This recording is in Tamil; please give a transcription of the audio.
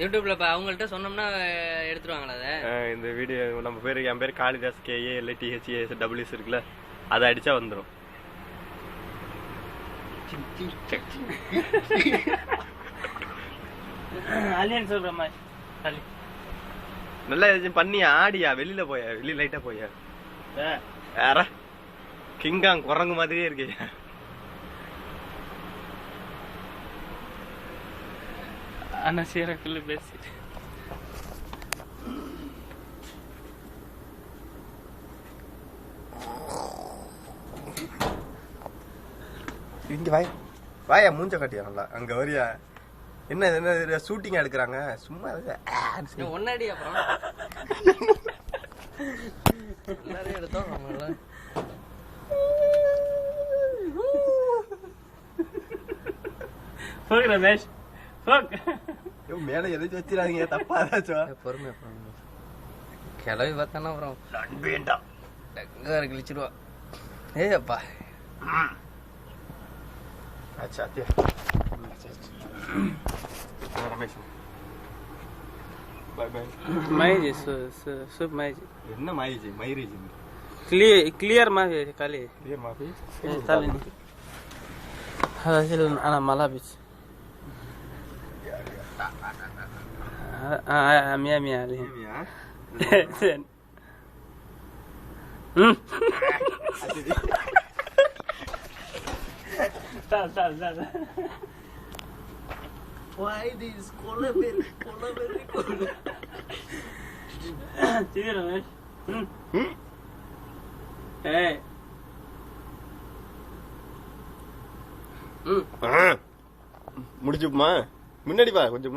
யூடியூப்ல அவங்கள்ட்ட சொன்னோம்னா எடுத்துருவாங்களா அதை? இந்த வீடியோ நம்ம பேரு, என் பேர் காளிதாஸ் KALTHASWS இருக்குல்ல, அதை அடிச்சா வந்துடும். நல்லா ஏதாச்சும் பண்ணியா, ஆடியா, வெளியில போயா, வெளியில லைட்டா போயா, வேற கிங்காங் குரங்கு மாதிரியே இருக்கே. ஆனா சீரக்குள்ள பேசிட்டு இங்க வாயா, மூஞ்ச காட்டியா நல்லா, அங்க வரியா. என்ன ஷூட்டிங்கா எடுக்கிறாங்க சும்மா ஒன்னாடி. அப்புறம் நிறைய எடுத்தோம் அவங்கள. ரமேஷ் மேல எதாச்சும் வச்சிடாதீங்க, தப்பா ஏதாச்சும். பொறுமை கிளவி பார்த்தானா அப்புறம் வேண்டாம், கிழிச்சிடுவா. ஏ அப்பா अच्छा आते रमेश बाय बाय माइजी सब माइजी என்ன மாயிஜி மைரேஜி क्लियर माफी काली क्लियर माफी ताली هذا انا ملابس مية مية عليه تعال why this cola very cool تيجي رمش hey முடிச்சுமா, முன்னாடி வா கொஞ்சம்.